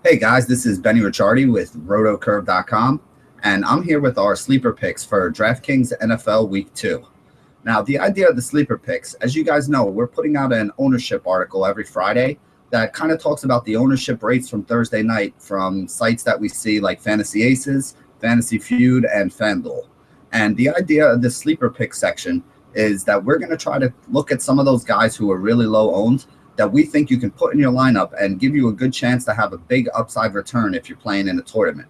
Hey guys, this is Benny Ricciardi with rotocurve.com, and I'm here with our sleeper picks for DraftKings NFL Week 2. Now, the idea of the sleeper picks, as you guys know, we're putting out an ownership article every Friday that kind of talks about the ownership rates from Thursday night from sites that we see like Fantasy Aces, Fantasy Feud, and FanDuel. And the idea of the sleeper pick section is that we're going to try to look at some of those guys who are really low owned that we think you can put in your lineup and give you a good chance to have a big upside return if you're playing in a tournament.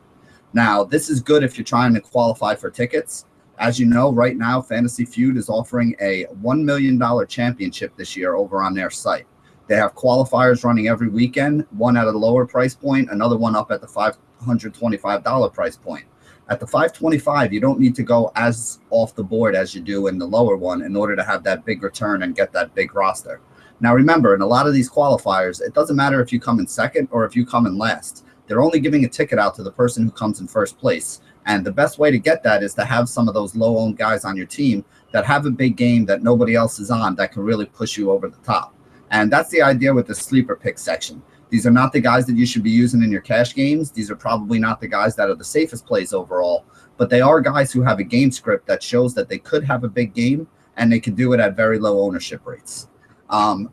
Now, this is good if you're trying to qualify for tickets. As you know, right now, Fantasy Feud is offering a $1 million championship this year over on their site. They have qualifiers running every weekend, one at a lower price point, another one up at the $525 price point. At the $525, you don't need to go as off the board as you do in the lower one in order to have that big return and get that big roster. Now, remember, in a lot of these qualifiers, it doesn't matter if you come in second or if you come in last. They're only giving a ticket out to the person who comes in first place. And the best way to get that is to have some of those low-owned guys on your team that have a big game that nobody else is on that can really push you over the top. And that's the idea with the sleeper pick section. These are not the guys that you should be using in your cash games. These are probably not the guys that are the safest plays overall. But they are guys who have a game script that shows that they could have a big game and they can do it at very low ownership rates.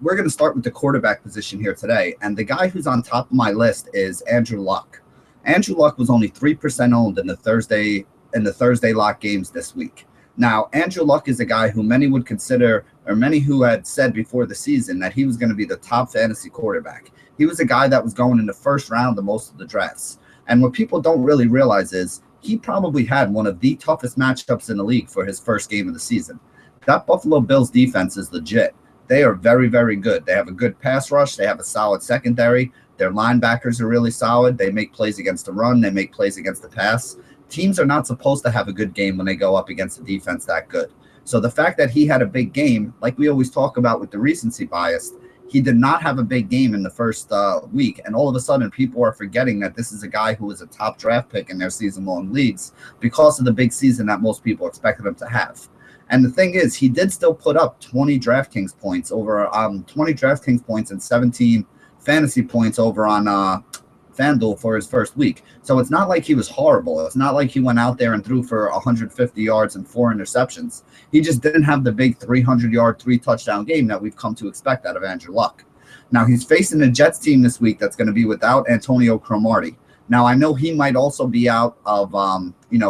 We're going to start with the quarterback position here today. And the guy who's on top of my list is Andrew Luck. Andrew Luck was only 3% owned in the Thursday lock games this week. Now, Andrew Luck is a guy who many would consider, or many who had said before the season that he was going to be the top fantasy quarterback. He was a guy that was going in the first round of most of the drafts. And what people don't really realize is he probably had one of the toughest matchups in the league for his first game of the season. That Buffalo Bills defense is legit. They are very, very good. They have a good pass rush. They have a solid secondary. Their linebackers are really solid. They make plays against the run. They make plays against the pass. Teams are not supposed to have a good game when they go up against a defense that good. So the fact that he had a big game, like we always talk about with the recency bias, he did not have a big game in the first week. And all of a sudden, people are forgetting that this is a guy who was a top draft pick in their season-long leagues because of the big season that most people expected him to have. And the thing is, he did still put up 20 DraftKings points and 17 fantasy points over on FanDuel for his first week. So it's not like he was horrible. It's not like he went out there and threw for 150 yards and 4 interceptions. He just didn't have the big 300-yard, 3-touchdown game that we've come to expect out of Andrew Luck. Now, he's facing a Jets team this week that's going to be without Antonio Cromartie. Now, I know he might also be out of,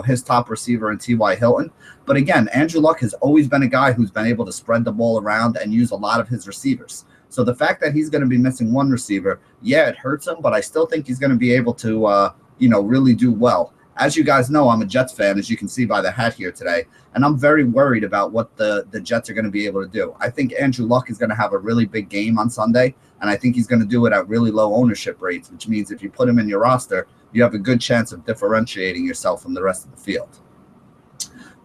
his top receiver in T.Y. Hilton. But again, Andrew Luck has always been a guy who's been able to spread the ball around and use a lot of his receivers. So the fact that he's going to be missing one receiver, yeah, it hurts him, but I still think he's going to be able to, really do well. As you guys know, I'm a Jets fan, as you can see by the hat here today, and I'm very worried about what the Jets are going to be able to do. I think Andrew Luck is going to have a really big game on Sunday, and I think he's going to do it at really low ownership rates, which means if you put him in your roster, you have a good chance of differentiating yourself from the rest of the field.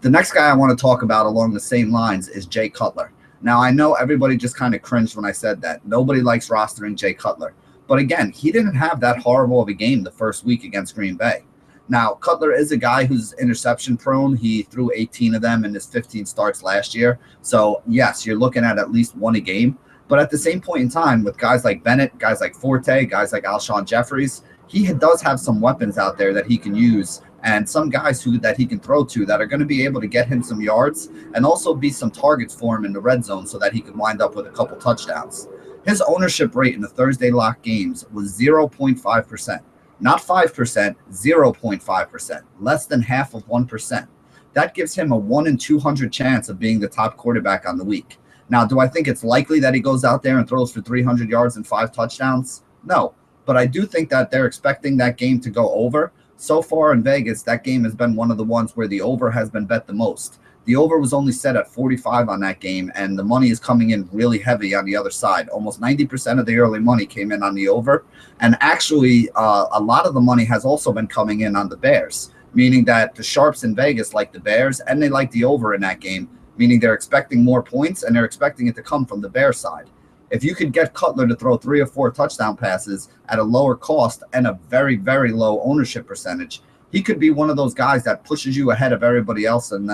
The next guy I want to talk about along the same lines is Jay Cutler. Now, I know everybody just kind of cringed when I said that. Nobody likes rostering Jay Cutler. But again, he didn't have that horrible of a game the first week against Green Bay. Now, Cutler is a guy who's interception prone. He threw 18 of them in his 15 starts last year. So, yes, you're looking at least one a game. But at the same point in time, with guys like Bennett, guys like Forte, guys like Alshon Jeffries, he does have some weapons out there that he can use and some guys that he can throw to that are going to be able to get him some yards and also be some targets for him in the red zone so that he can wind up with a couple touchdowns. His ownership rate in the Thursday lock games was 0.5%. Not 5%, 0.5%, less than half of 1%. That gives him a 1 in 200 chance of being the top quarterback on the week. Now, do I think it's likely that he goes out there and throws for 300 yards and 5 touchdowns? No, but I do think that they're expecting that game to go over. So far in Vegas, that game has been one of the ones where the over has been bet the most. The over was only set at 45 on that game, and the money is coming in really heavy on the other side. Almost 90% of the early money came in on the over. And actually, a lot of the money has also been coming in on the Bears, meaning that the sharps in Vegas like the Bears, and they like the over in that game, meaning they're expecting more points, and they're expecting it to come from the Bears side. If you could get Cutler to throw 3 or 4 touchdown passes at a lower cost and a very, very low ownership percentage, he could be one of those guys that pushes you ahead of everybody else in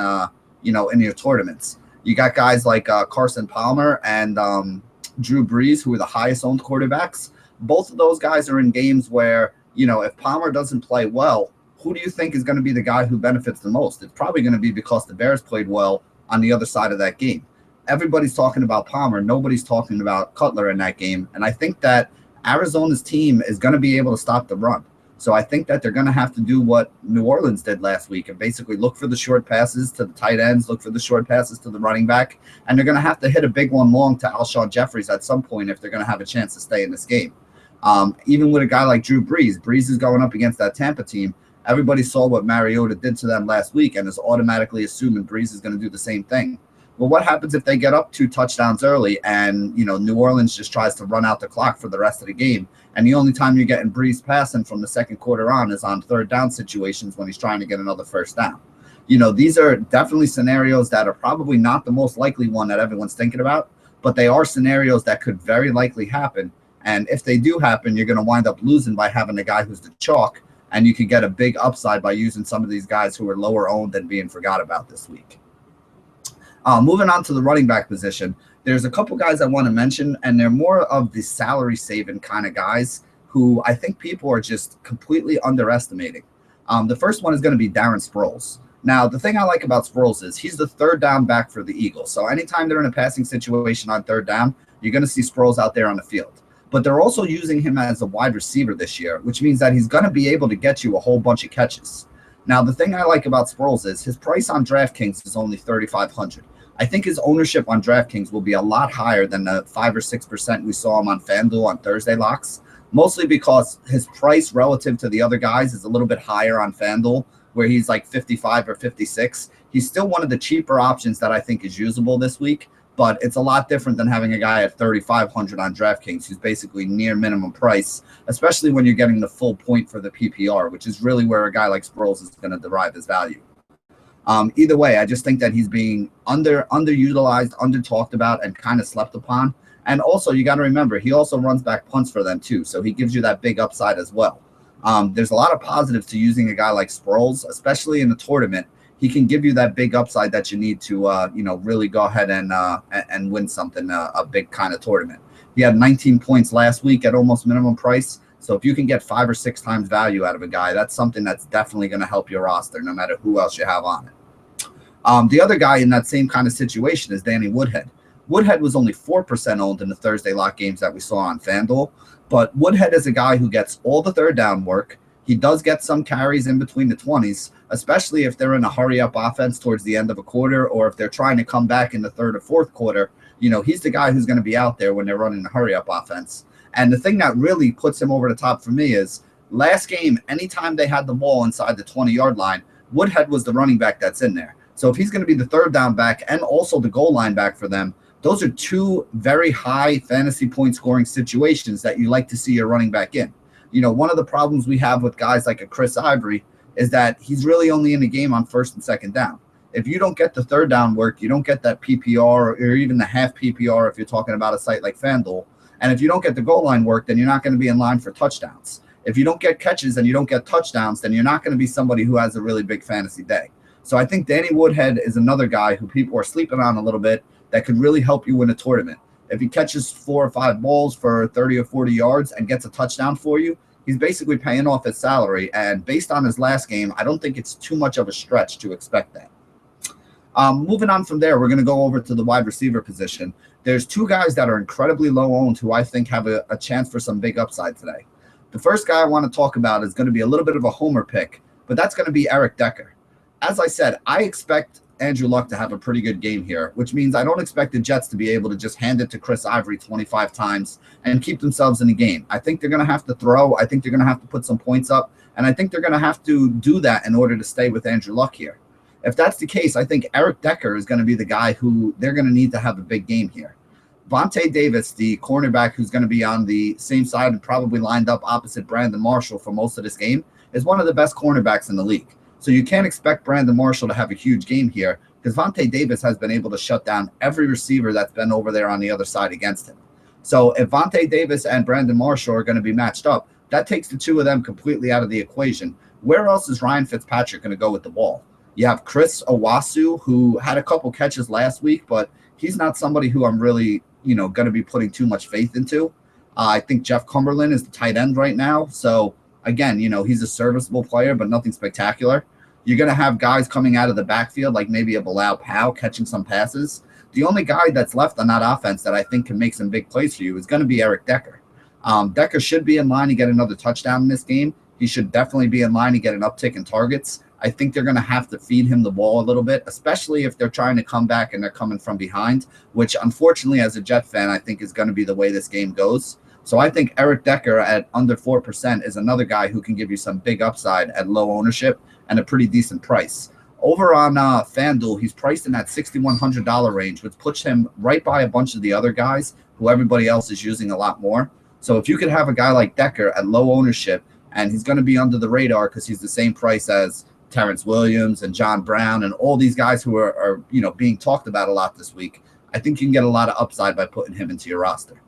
your tournaments. You got guys like Carson Palmer and Drew Brees, who are the highest owned quarterbacks. Both of those guys are in games where if Palmer doesn't play well, who do you think is going to be the guy who benefits the most? It's probably going to be because the Bears played well on the other side of that game. Everybody's talking about Palmer. Nobody's talking about Cutler in that game. And I think that Arizona's team is going to be able to stop the run. So I think that they're going to have to do what New Orleans did last week and basically look for the short passes to the tight ends, look for the short passes to the running back, and they're going to have to hit a big one long to Alshon Jeffries at some point if they're going to have a chance to stay in this game. Even with a guy like Drew Brees is going up against that Tampa team. Everybody saw what Mariota did to them last week and is automatically assuming Brees is going to do the same thing. Well, what happens if they get up 2 touchdowns early and, New Orleans just tries to run out the clock for the rest of the game? And the only time you're getting Brees passing from the second quarter on is on third down situations when he's trying to get another first down. These are definitely scenarios that are probably not the most likely one that everyone's thinking about, but they are scenarios that could very likely happen. And if they do happen, you're going to wind up losing by having a guy who's the chalk, and you could get a big upside by using some of these guys who are lower owned and being forgot about this week. Moving on to the running back position, there's a couple guys I want to mention, and they're more of the salary saving kind of guys who I think people are just completely underestimating. The first one is going to be Darren Sproles. Now, the thing I like about Sproles is he's the third down back for the Eagles. So anytime they're in a passing situation on third down, you're going to see Sproles out there on the field. But they're also using him as a wide receiver this year, which means that he's going to be able to get you a whole bunch of catches. Now, the thing I like about Sproles is his price on DraftKings is only $3,500. I think his ownership on DraftKings will be a lot higher than the 5 or 6% we saw him on FanDuel on Thursday locks, mostly because his price relative to the other guys is a little bit higher on FanDuel, where he's like 55 or 56. He's still one of the cheaper options that I think is usable this week, but it's a lot different than having a guy at 3,500 on DraftKings who's basically near minimum price, especially when you're getting the full point for the PPR, which is really where a guy like Sproles is going to derive his value. Either way, I just think that he's being underutilized, under-talked about, and kind of slept upon. And also, you got to remember, he also runs back punts for them too, so he gives you that big upside as well. There's a lot of positives to using a guy like Sproles, especially in the tournament. He can give you that big upside that you need to, really go ahead and win something, a big kind of tournament. He had 19 points last week at almost minimum price. So if you can get 5 or 6 times value out of a guy, that's something that's definitely going to help your roster, no matter who else you have on it. The other guy in that same kind of situation is Danny Woodhead. Woodhead was only 4% owned in the Thursday lock games that we saw on FanDuel, but Woodhead is a guy who gets all the third down work. He does get some carries in between the 20s, especially if they're in a hurry-up offense towards the end of a quarter, or if they're trying to come back in the third or fourth quarter. He's the guy who's going to be out there when they're running the hurry-up offense. And the thing that really puts him over the top for me is last game, anytime they had the ball inside the 20-yard line, Woodhead was the running back that's in there. So if he's going to be the third down back and also the goal line back for them, those are 2 very high fantasy point scoring situations that you like to see your running back in. One of the problems we have with guys like a Chris Ivory is that he's really only in the game on first and second down. If you don't get the third down work, you don't get that PPR or even the half PPR if you're talking about a site like FanDuel. And if you don't get the goal line work, then you're not going to be in line for touchdowns. If you don't get catches and you don't get touchdowns, then you're not going to be somebody who has a really big fantasy day. So I think Danny Woodhead is another guy who people are sleeping on a little bit that could really help you win a tournament. If he catches 4 or 5 balls for 30 or 40 yards and gets a touchdown for you, he's basically paying off his salary. And based on his last game, I don't think it's too much of a stretch to expect that. Moving on from there, we're going to go over to the wide receiver position. There's 2 guys that are incredibly low owned who I think have a chance for some big upside today. The first guy I want to talk about is going to be a little bit of a homer pick, but that's going to be Eric Decker. As I said, I expect Andrew Luck to have a pretty good game here, which means I don't expect the Jets to be able to just hand it to Chris Ivory 25 times and keep themselves in the game. I think they're going to have to throw. I think they're going to have to put some points up, and I think they're going to have to do that in order to stay with Andrew Luck here. If that's the case, I think Eric Decker is going to be the guy who they're going to need to have a big game here. Vontae Davis, the cornerback who's going to be on the same side and probably lined up opposite Brandon Marshall for most of this game, is one of the best cornerbacks in the league. So you can't expect Brandon Marshall to have a huge game here because Vontae Davis has been able to shut down every receiver that's been over there on the other side against him. So if Vontae Davis and Brandon Marshall are going to be matched up, that takes the 2 of them completely out of the equation. Where else is Ryan Fitzpatrick going to go with the ball? You have Chris Owasu, who had a couple catches last week, but he's not somebody who I'm really, going to be putting too much faith into. I think Jeff Cumberland is the tight end right now. So Again, he's a serviceable player, but nothing spectacular. You're going to have guys coming out of the backfield, like maybe a Bilal Powell catching some passes. The only guy that's left on that offense that I think can make some big plays for you is going to be Eric Decker. Decker should be in line to get another touchdown in this game. He should definitely be in line to get an uptick in targets. I think they're going to have to feed him the ball a little bit, especially if they're trying to come back and they're coming from behind, which unfortunately, as a Jet fan, I think is going to be the way this game goes. So I think Eric Decker at under 4% is another guy who can give you some big upside at low ownership and a pretty decent price. Over on FanDuel, he's priced in that $6,100 range, which puts him right by a bunch of the other guys who everybody else is using a lot more. So if you could have a guy like Decker at low ownership, and he's going to be under the radar because he's the same price as Terrence Williams and John Brown and all these guys who are being talked about a lot this week, I think you can get a lot of upside by putting him into your roster.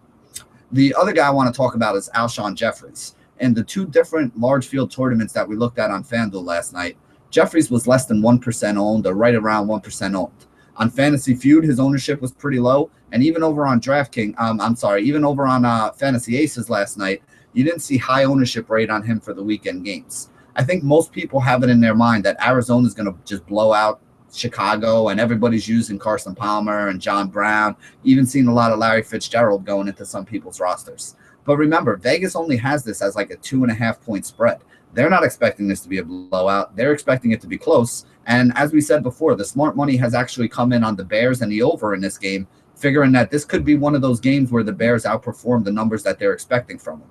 The other guy I want to talk about is Alshon Jeffries. In the two different large field tournaments that we looked at on FanDuel last night, Jeffries was less than 1% owned, or right around 1% owned. On Fantasy Feud, his ownership was pretty low, and even over on even over on Fantasy Aces last night, you didn't see high ownership rate on him for the weekend games. I think most people have it in their mind that Arizona is going to just blow out Chicago, and everybody's using Carson Palmer and John Brown, even seeing a lot of Larry Fitzgerald going into some people's rosters. But remember, Vegas only has this as like a 2.5-point spread. They're not expecting this to be a blowout. They're expecting it to be close. And as we said before, the smart money has actually come in on the Bears and the over in this game, figuring that this could be one of those games where the Bears outperform the numbers that they're expecting from them.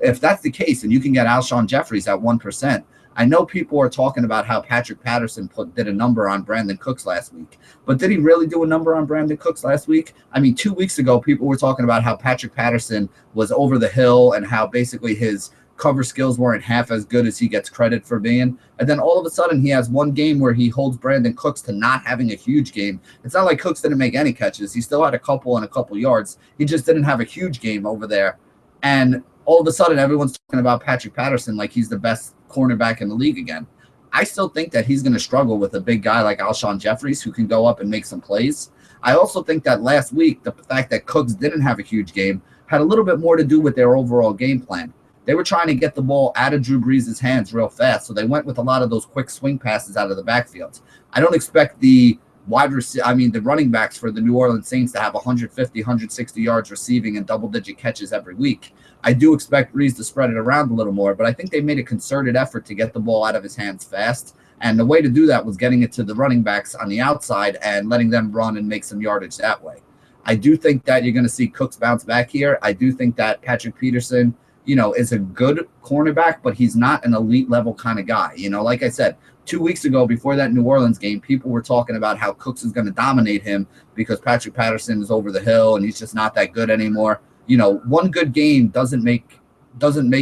If that's the case, and you can get Alshon Jeffries at 1%, I know people are talking about how Patrick Patterson did a number on Brandon Cooks last week, but did he really do a number on Brandon Cooks last week? I mean, 2 weeks ago, people were talking about how Patrick Patterson was over the hill and how basically his cover skills weren't half as good as he gets credit for being. And then all of a sudden he has one game where he holds Brandon Cooks to not having a huge game. It's not like Cooks didn't make any catches. He still had a couple yards. He just didn't have a huge game over there. And all of a sudden everyone's talking about Patrick Patterson like he's the best cornerback in the league again. I still think that he's going to struggle with a big guy like Alshon Jeffries who can go up and make some plays. I also think that last week, the fact that Cooks didn't have a huge game had a little bit more to do with their overall game plan. They were trying to get the ball out of Drew Brees' hands real fast, so they went with a lot of those quick swing passes out of the backfield. I don't expect the running backs for the New Orleans Saints to have 150, 160 yards receiving and double-digit catches every week. I do expect Brees to spread it around a little more, but I think they made a concerted effort to get the ball out of his hands fast, and the way to do that was getting it to the running backs on the outside and letting them run and make some yardage that way. I do think that you're going to see Cooks bounce back here. I do think that Patrick Peterson is a good cornerback, but he's not an elite level kind of guy. Like I said, 2 weeks ago before that New Orleans game, people were talking about how Cooks is going to dominate him because Patrick Patterson is over the hill and he's just not that good anymore. One good game doesn't make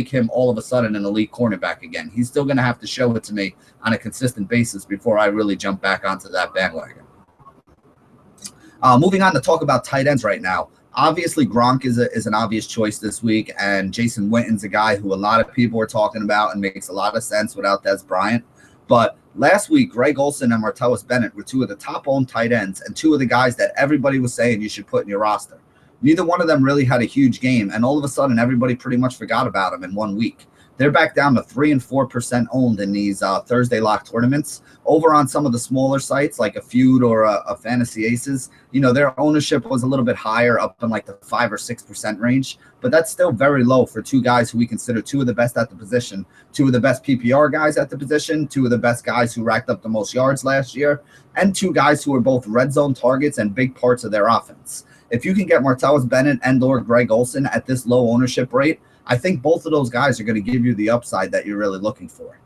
him all of a sudden an elite cornerback again. He's still going to have to show it to me on a consistent basis before I really jump back onto that bandwagon. Moving on to talk about tight ends right now. Obviously, Gronk is an obvious choice this week, and Jason Witten's a guy who a lot of people are talking about and makes a lot of sense without Dez Bryant. But last week, Greg Olsen and Martellus Bennett were two of the top-owned tight ends and two of the guys that everybody was saying you should put in your roster. Neither one of them really had a huge game, and all of a sudden, everybody pretty much forgot about them in 1 week. They're back down to 3 and 4% owned in these Thursday lock tournaments. Over on some of the smaller sites like a Feud or a Fantasy Aces, their ownership was a little bit higher, up in like the 5 or 6% range. But that's still very low for two guys who we consider two of the best at the position, two of the best PPR guys at the position, two of the best guys who racked up the most yards last year, and two guys who are both red zone targets and big parts of their offense. If you can get Martellus Bennett and or Greg Olsen at this low ownership rate, I think both of those guys are going to give you the upside that you're really looking for.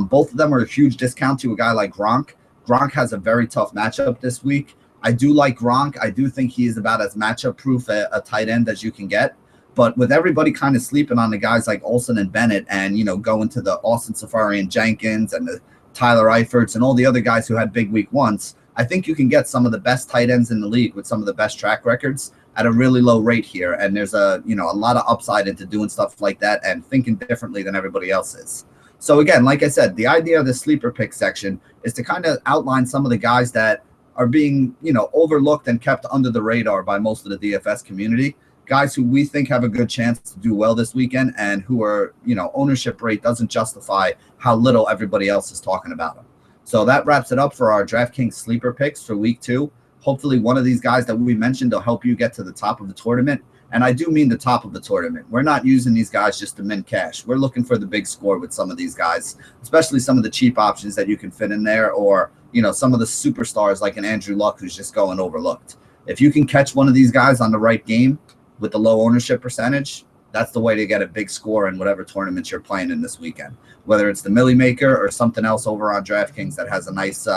Both of them are a huge discount to a guy like Gronk. Gronk has a very tough matchup this week. I do like Gronk. I do think he is about as matchup-proof a tight end as you can get. But with everybody kind of sleeping on the guys like Olsen and Bennett and, going to the Austin Safari and Jenkins and the Tyler Eiferts and all the other guys who had big week ones, I think you can get some of the best tight ends in the league with some of the best track records at a really low rate here. And there's a lot of upside into doing stuff like that and thinking differently than everybody else is. So again, like I said, the idea of the sleeper pick section is to kind of outline some of the guys that are being, overlooked and kept under the radar by most of the DFS community. guys who we think have a good chance to do well this weekend and who are, ownership rate doesn't justify how little everybody else is talking about them. So that wraps it up for our DraftKings sleeper picks for week 2. Hopefully one of these guys that we mentioned will help you get to the top of the tournament. And I do mean the top of the tournament. We're not using these guys just to mint cash. We're looking for the big score with some of these guys, especially some of the cheap options that you can fit in there, or, some of the superstars like an Andrew Luck who's just going overlooked. If you can catch one of these guys on the right game with the low ownership percentage, that's the way to get a big score in whatever tournaments you're playing in this weekend, whether it's the Millie Maker or something else over on DraftKings that has a nice,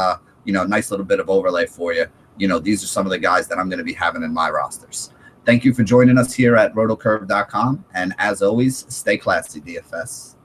nice little bit of overlay for you. These are some of the guys that I'm going to be having in my rosters. Thank you for joining us here at rotocurve.com. And as always, stay classy, DFS.